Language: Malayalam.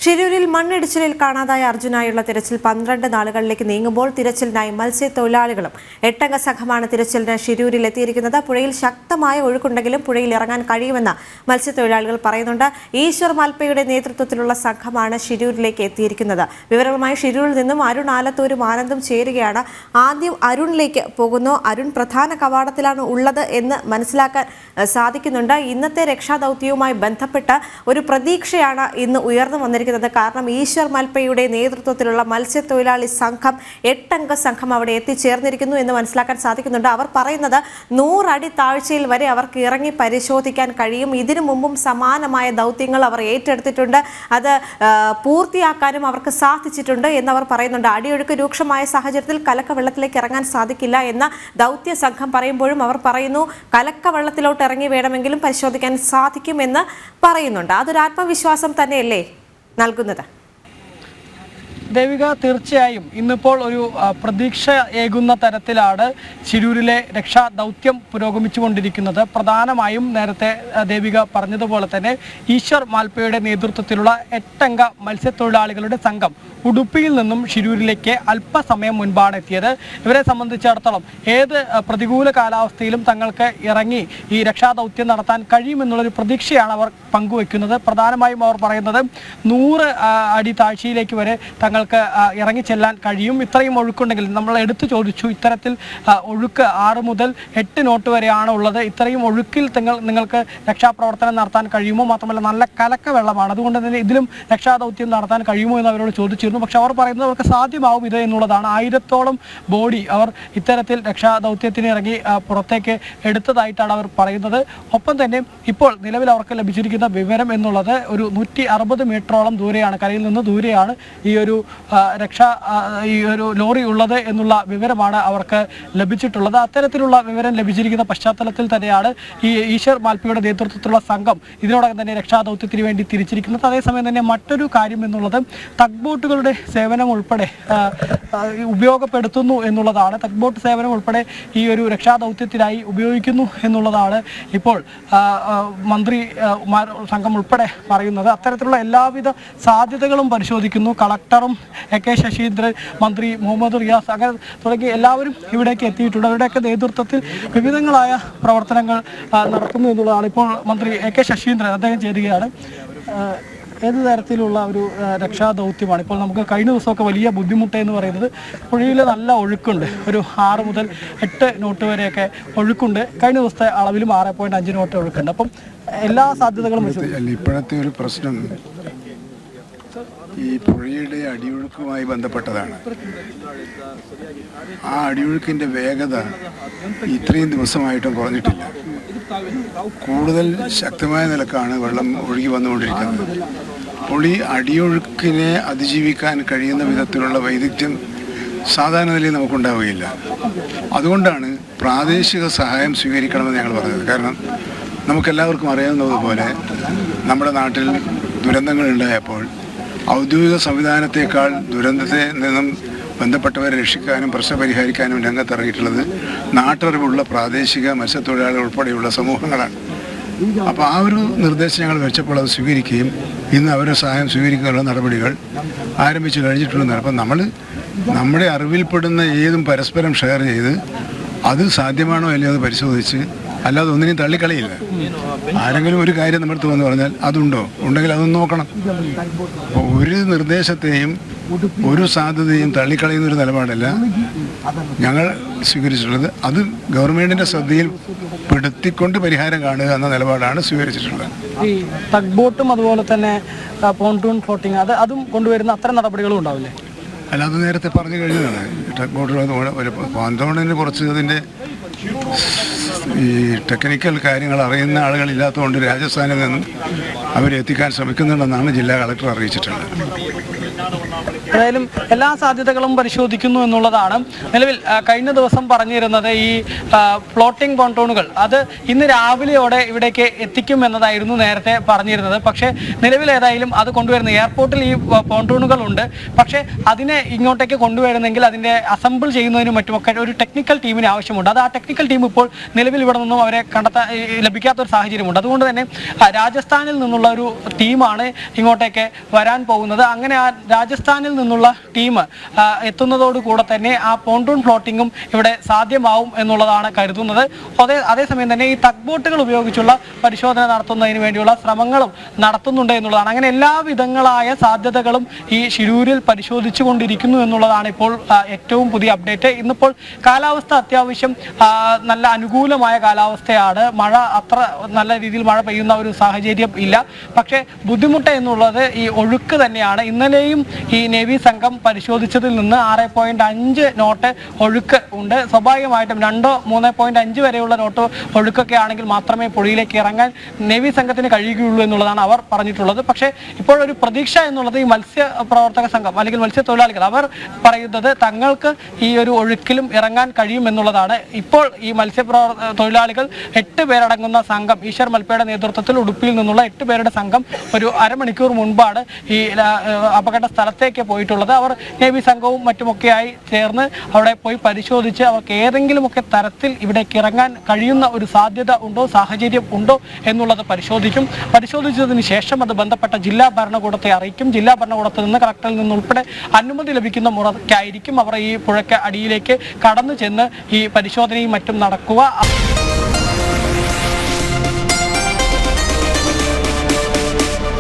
ഷിരൂരിൽ മണ്ണിടിച്ചിലിൽ കാണാതായ അർജുനായുള്ള തിരച്ചിൽ 12 നാളുകളിലേക്ക് നീങ്ങുമ്പോൾ തിരച്ചിലിനായി മത്സ്യത്തൊഴിലാളികളും 8-അംഗ സംഘമാണ് തിരച്ചിലിന് ഷിരൂരിൽ എത്തിയിരിക്കുന്നത്. പുഴയിൽ ശക്തമായ ഒഴുക്കുണ്ടെങ്കിലും പുഴയിൽ ഇറങ്ങാൻ കഴിയുമെന്ന് മത്സ്യത്തൊഴിലാളികൾ പറയുന്നുണ്ട്. ഈശ്വർ മാൽപ്പയുടെ നേതൃത്വത്തിലുള്ള സംഘമാണ് ഷിരൂരിലേക്ക് എത്തിയിരിക്കുന്നത്. വിവരങ്ങളുമായി ഷിരൂരിൽ നിന്നും അരുൺ ആലത്തൂരും ആനന്ദും ചേരുകയാണ്. ആദ്യം അരുണിലേക്ക് പോകുന്നു. അരുൺ പ്രധാന കവാടത്തിലാണ് ഉള്ളത് എന്ന് മനസ്സിലാക്കാൻ സാധിക്കുന്നുണ്ട്. ഇന്നത്തെ രക്ഷാദൗത്യവുമായി ബന്ധപ്പെട്ട് ഒരു പ്രതീക്ഷയാണ് ഇന്ന് ഉയർന്നു വന്നിരിക്കുന്നത്. കാരണം ഈശ്വർ മാൽപ്പയുടെ നേതൃത്വത്തിലുള്ള മത്സ്യത്തൊഴിലാളി സംഘം 8-അംഗ സംഘം അവിടെ എത്തിച്ചേർന്നിരിക്കുന്നു എന്ന് മനസ്സിലാക്കാൻ സാധിക്കുന്നുണ്ട്. അവർ പറയുന്നത് 100 അടി താഴ്ചയിൽ വരെ അവർക്ക് ഇറങ്ങി പരിശോധിക്കാൻ കഴിയും. ഇതിനു മുമ്പും സമാനമായ ദൗത്യങ്ങൾ അവർ ഏറ്റെടുത്തിട്ടുണ്ട്. അത് പൂർത്തിയാക്കാനും അവർക്ക് സാധിച്ചിട്ടുണ്ട് എന്നവർ പറയുന്നുണ്ട്. അടിയൊഴുക്ക് രൂക്ഷമായ സാഹചര്യത്തിൽ കലക്കവെള്ളത്തിലേക്ക് ഇറങ്ങാൻ സാധിക്കില്ല എന്ന ദൗത്യ സംഘം പറയുമ്പോഴും അവർ പറയുന്നു കലക്കവെള്ളത്തിലോട്ട് ഇറങ്ങി വേണമെങ്കിലും പരിശോധിക്കാൻ സാധിക്കുമെന്ന് പറയുന്നുണ്ട്. അതൊരു ആത്മവിശ്വാസം തന്നെയല്ലേ നൽകുന്നത്? ദേവിക, തീർച്ചയായും ഇന്നിപ്പോൾ ഒരു പ്രതീക്ഷ ഏകുന്ന തരത്തിലാണ് ഷിരൂരിലെ രക്ഷാ ദൗത്യം പുരോഗമിച്ചുകൊണ്ടിരിക്കുന്നത്. പ്രധാനമായും നേരത്തെ ദേവിക പറഞ്ഞതുപോലെ തന്നെ ഈശ്വർ മാൽപ്പയുടെ നേതൃത്വത്തിലുള്ള 8-അംഗ മത്സ്യത്തൊഴിലാളികളുടെ സംഘം ഉടുപ്പിയിൽ നിന്നും ഷിരൂരിലേക്ക് അല്പസമയം മുൻപാണ് എത്തിയത്. ഇവരെ സംബന്ധിച്ചിടത്തോളം ഏത് പ്രതികൂല കാലാവസ്ഥയിലും തങ്ങൾക്ക് ഇറങ്ങി ഈ രക്ഷാദൗത്യം നടത്താൻ കഴിയുമെന്നുള്ളൊരു പ്രതീക്ഷയാണ് അവർ പങ്കുവെക്കുന്നത്. പ്രധാനമായും അവർ പറയുന്നത് 100 അടി താഴ്ചയിലേക്ക് വരെ തങ്ങൾക്ക് ഇറങ്ങിച്ചെല്ലാൻ കഴിയും. ഇത്രയും ഒഴുക്കുണ്ടെങ്കിൽ നമ്മൾ എടുത്തു ചോദിച്ചു, ഇത്തരത്തിൽ ഒഴുക്ക് 6 മുതൽ 8 നോട്ട് വരെയാണ് ഉള്ളത്. ഇത്രയും ഒഴുക്കിൽ നിങ്ങൾക്ക് രക്ഷാപ്രവർത്തനം നടത്താൻ കഴിയുമോ? മാത്രമല്ല നല്ല കലക്ക വെള്ളമാണ്, അതുകൊണ്ട് തന്നെ ഇതിലും രക്ഷാദൗത്യം നടത്താൻ കഴിയുമോ എന്ന് അവരോട് ചോദിച്ചിരുന്നു. പക്ഷെ അവർ പറയുന്നത് അവർക്ക് സാധ്യമാവും ഇത് എന്നുള്ളതാണ്. 1000-ഓളം ബോഡി അവർ ഇത്തരത്തിൽ രക്ഷാദൗത്യത്തിന് ഇറങ്ങി പുറത്തേക്ക് എടുത്തതായിട്ടാണ് അവർ പറയുന്നത്. ഒപ്പം തന്നെ ഇപ്പോൾ നിലവിൽ അവർക്ക് ലഭിച്ചിരിക്കുന്ന വിവരം എന്നുള്ളത് ഒരു 160 മീറ്ററോളം ദൂരെയാണ്, കരയിൽ നിന്ന് ദൂരെയാണ് ഈ ഒരു ലോറി ഉള്ളത് എന്നുള്ള വിവരമാണ് അവർക്ക് ലഭിച്ചിട്ടുള്ളത്. അത്തരത്തിലുള്ള വിവരം ലഭിച്ചിരിക്കുന്ന പശ്ചാത്തലത്തിൽ തന്നെയാണ് ഈ ഈശ്വർ മാൽപ്പയുടെ നേതൃത്വത്തിലുള്ള സംഘം ഇതിനോടകം തന്നെ രക്ഷാദൗത്യത്തിന് വേണ്ടി തിരിച്ചിരിക്കുന്നത്. അതേസമയം തന്നെ മറ്റൊരു കാര്യം എന്നുള്ളത് തഗ് ബോട്ടുകളുടെ സേവനം ഉൾപ്പെടെ ഉപയോഗപ്പെടുത്തുന്നു എന്നുള്ളതാണ്. തഗ് ബോട്ട് സേവനം ഉൾപ്പെടെ ഈ ഒരു രക്ഷാദൗത്യത്തിനായി ഉപയോഗിക്കുന്നു എന്നുള്ളതാണ് ഇപ്പോൾ മന്ത്രി സംഘം ഉൾപ്പെടെ പറയുന്നത്. അത്തരത്തിലുള്ള എല്ലാവിധ സാധ്യതകളും പരിശോധിക്കുന്നു. കളക്ടറും AK ശശീന്ദ്രൻ, മന്ത്രി മുഹമ്മദ് റിയാസ്, അങ്ങനെ തുടങ്ങി എല്ലാവരും ഇവിടേക്ക് എത്തിയിട്ടുണ്ട്. അവരുടെയൊക്കെ നേതൃത്വത്തിൽ വിവിധങ്ങളായ പ്രവർത്തനങ്ങൾ നടക്കുന്നു എന്നുള്ളതാണ്. ഇപ്പോൾ മന്ത്രി AK ശശീന്ദ്രൻ അദ്ദേഹം ചേരുകയാണ്. ഏത് തരത്തിലുള്ള ഒരു രക്ഷാദൗത്യമാണ് ഇപ്പോൾ? നമുക്ക് കഴിഞ്ഞ ദിവസമൊക്കെ വലിയ ബുദ്ധിമുട്ട് എന്ന് പറയുന്നത് പുഴയിൽ നല്ല ഒഴുക്കുണ്ട്, ഒരു 6 മുതൽ 8 നോട്ട് വരെയൊക്കെ ഒഴുക്കുണ്ട്. കഴിഞ്ഞ ദിവസത്തെ അളവിലും 6.5 നോട്ട് ഒഴുക്കുണ്ട്. അപ്പം എല്ലാ സാധ്യതകളും ഇപ്പോഴത്തെ ഒരു പ്രശ്നം ഈ പുഴയുടെ അടിയൊഴുക്കുമായി ബന്ധപ്പെട്ടതാണ്. ആ അടിയൊഴുക്കിൻ്റെ വേഗത ഇത്രയും ദിവസമായിട്ടും കുറഞ്ഞിട്ടില്ല. കൂടുതൽ ശക്തമായ നിലക്കാണ് വെള്ളം ഒഴുകി വന്നുകൊണ്ടിരിക്കുന്നത്. അപ്പോൾ ഈ അടിയൊഴുക്കിനെ അതിജീവിക്കാൻ കഴിയുന്ന വിധത്തിലുള്ള വൈദഗ്ധ്യം സാധാരണ നിലയിൽ നമുക്കുണ്ടാവുകയില്ല. അതുകൊണ്ടാണ് പ്രാദേശിക സഹായം സ്വീകരിക്കണമെന്ന് ഞങ്ങൾ പറഞ്ഞത്. കാരണം നമുക്കെല്ലാവർക്കും അറിയാവുന്നതുപോലെ നമ്മുടെ നാട്ടിൽ ദുരന്തങ്ങൾ ഉണ്ടായപ്പോൾ ഔദ്യോഗിക സംവിധാനത്തേക്കാൾ ദുരന്തത്തെ നിന്നും ബന്ധപ്പെട്ടവരെ രക്ഷിക്കാനും പ്രശ്നം പരിഹരിക്കാനും രംഗത്തിറങ്ങിയിട്ടുള്ളത് നാട്ടറിവുള്ള പ്രാദേശിക മത്സ്യത്തൊഴിലാളികൾ ഉൾപ്പെടെയുള്ള സമൂഹങ്ങളാണ്. അപ്പോൾ ആ ഒരു നിർദ്ദേശം ഞങ്ങൾ വെച്ചപ്പോൾ അത് സ്വീകരിക്കുകയും ഇന്ന് അവരുടെ സഹായം സ്വീകരിക്കാനുള്ള നടപടികൾ ആരംഭിച്ചു കഴിഞ്ഞിട്ടുണ്ടെന്ന്. അപ്പം നമ്മുടെ അറിവിൽപ്പെടുന്ന ഏതും പരസ്പരം ഷെയർ ചെയ്ത് അത് സാധ്യമാണോ അല്ലയോ അത് പരിശോധിച്ച്, അല്ലാതെ ഒന്നിനെയും തള്ളിക്കളയില്ല. ആരെങ്കിലും ഒരു കാര്യം നമ്മുടെ അടുത്ത് വന്ന് പറഞ്ഞാൽ അതുണ്ടോ, ഉണ്ടെങ്കിൽ അതൊന്ന് നോക്കണം. അപ്പോൾ ഒരു നിർദ്ദേശത്തെയും ഒരു സാധ്യതയും തള്ളിക്കളയുന്നൊരു നിലപാടല്ല ഞങ്ങൾ സ്വീകരിച്ചിട്ടുള്ളത്. അത് ഗവൺമെൻറ്റിൻ്റെ ശ്രദ്ധയിൽ പെടുത്തിക്കൊണ്ട് പരിഹാരം കാണുക എന്ന നിലപാടാണ് സ്വീകരിച്ചിട്ടുള്ളത്. ഈ തഗ് ബോട്ടും അതുപോലെ തന്നെ പോണ്ടൂൺ ഫ്ലോട്ടിങ് അതും കൊണ്ടുവരുന്ന അത്തരം നടപടികളും ഉണ്ടാവില്ലേ? അല്ലാതെ നേരത്തെ പറഞ്ഞു കഴിഞ്ഞതാണ്. ടഗ് ബോട്ടുകൾ പോണ്ടൂണിന് കുറച്ച് അതിൻ്റെ ഈ ടെക്നിക്കൽ കാര്യങ്ങൾ അറിയുന്ന ആളുകളില്ലാത്തതുകൊണ്ട് രാജസ്ഥാനിൽ നിന്നും അവരെത്തിക്കാൻ ശ്രമിക്കുന്നുണ്ടെന്നാണ് ജില്ലാ കളക്ടർ അറിയിച്ചിട്ടുള്ളത്. ഏതായാലും എല്ലാ സാധ്യതകളും പരിശോധിക്കുന്നു എന്നുള്ളതാണ്. നിലവിൽ കഴിഞ്ഞ ദിവസം പറഞ്ഞിരുന്നത് ഈ ഫ്ലോട്ടിംഗ് പോണ്ടൂണുകൾ അത് ഇന്ന് രാവിലെയോടെ ഇവിടേക്ക് എത്തിക്കുമെന്നതായിരുന്നു നേരത്തെ പറഞ്ഞിരുന്നത്. പക്ഷേ നിലവിൽ ഏതായാലും അത് കൊണ്ടുവരുന്ന എയർപോർട്ടിൽ ഈ പോണ്ടൂണുകൾ ഉണ്ട്. പക്ഷേ അതിനെ ഇങ്ങോട്ടേക്ക് കൊണ്ടുവരുന്നെങ്കിൽ അതിൻ്റെ അസംബിൾ ചെയ്യുന്നതിനും മറ്റുമൊക്കെ ഒരു ടെക്നിക്കൽ ടീമിന് ആവശ്യമുണ്ട്. അത് ആ ടെക്നിക്കൽ ടീം ഇപ്പോൾ നിലവിൽ ഇവിടെ നിന്നും അവരെ ലഭിക്കാത്തൊരു സാഹചര്യമുണ്ട്. അതുകൊണ്ട് തന്നെ രാജസ്ഥാനിൽ നിന്നുള്ള ഒരു ടീമാണ് ഇങ്ങോട്ടേക്ക് വരാൻ പോകുന്നത്. അങ്ങനെ ആ രാജസ്ഥാനിൽ നിന്നുള്ള ടീം എത്തുന്നതോടുകൂടെ തന്നെ ആ പോണ്ടൂൺ ഫ്ലോട്ടിങ്ങും ഇവിടെ സാധ്യമാവും എന്നുള്ളതാണ് കരുതുന്നത്. അതേസമയം തന്നെ ഈ തഗ് ബോട്ടുകൾ ഉപയോഗിച്ചുള്ള പരിശോധന നടത്തുന്നതിന് വേണ്ടിയുള്ള ശ്രമങ്ങളും നടത്തുന്നുണ്ട് എന്നുള്ളതാണ്. അങ്ങനെ എല്ലാ വിധങ്ങളായ സാധ്യതകളും ഈ ശിരൂരിൽ പരിശോധിച്ചു കൊണ്ടിരിക്കുന്നു എന്നുള്ളതാണ് ഇപ്പോൾ ഏറ്റവും പുതിയ അപ്ഡേറ്റ്. ഇന്നിപ്പോൾ കാലാവസ്ഥ അത്യാവശ്യം നല്ല അനുകൂലമായ കാലാവസ്ഥയാണ്. മഴ അത്ര നല്ല രീതിയിൽ മഴ പെയ്യുന്ന ഒരു സാഹചര്യം ഇല്ല. പക്ഷേ ബുദ്ധിമുട്ട് എന്നുള്ളത് ഈ ഒഴുക്ക് തന്നെയാണ്. ഇന്നലെയും ഈ നേവി സംഘം പരിശോധിച്ചതിൽ നിന്ന് 6.5 നോട്ട് ഒഴുക്ക് ഉണ്ട്. സ്വാഭാവികമായിട്ടും 3.5 വരെയുള്ള നോട്ട് ഒഴുക്കൊക്കെ ആണെങ്കിൽ മാത്രമേ പുഴയിലേക്ക് ഇറങ്ങാൻ നേവി സംഘത്തിന് കഴിയുകയുള്ളൂ എന്നുള്ളതാണ് അവർ പറഞ്ഞിട്ടുള്ളത്. പക്ഷേ ഇപ്പോഴൊരു പ്രതീക്ഷ എന്നുള്ളത് ഈ മത്സ്യപ്രവർത്തക സംഘം അല്ലെങ്കിൽ മത്സ്യത്തൊഴിലാളികൾ അവർ പറയുന്നത് തങ്ങൾക്ക് ഈ ഒരു ഒഴുക്കിലും ഇറങ്ങാൻ കഴിയുമെന്നുള്ളതാണ്. ഇപ്പോൾ ഈ തൊഴിലാളികൾ 8 പേരടങ്ങുന്ന സംഘം ഈശ്വർ മൽപ്പയുടെ നേതൃത്വത്തിൽ ഉടുപ്പിയിൽ നിന്നുള്ള 8 പേരുടെ സംഘം ഒരു അരമണിക്കൂർ മുൻപാണ് ഈ അപകട സ്ഥലത്തേക്ക് പോയിട്ടുള്ളത്. അവർ നേവി സംഘവും മറ്റുമൊക്കെയായി ചേർന്ന് അവിടെ പോയി പരിശോധിച്ച് അവർക്ക് ഏതെങ്കിലുമൊക്കെ തരത്തിൽ ഇവിടേക്ക് ഇറങ്ങാൻ കഴിയുന്ന ഒരു സാധ്യത ഉണ്ടോ, സാഹചര്യം ഉണ്ടോ എന്നുള്ളത് പരിശോധിക്കും. പരിശോധിച്ചതിന് ശേഷം അത് ബന്ധപ്പെട്ട ജില്ലാ ഭരണകൂടത്തെ അറിയിക്കും. ജില്ലാ ഭരണകൂടത്തിൽ നിന്ന് കളക്ടറിൽ നിന്നുൾപ്പെടെ അനുമതി ലഭിക്കുന്ന മുറയ്ക്കായിരിക്കും അവർ ഈ പുഴയ്ക്ക് അടിയിലേക്ക് കടന്നു ചെന്ന് ഈ പരിശോധനയും മറ്റും നടക്കുക.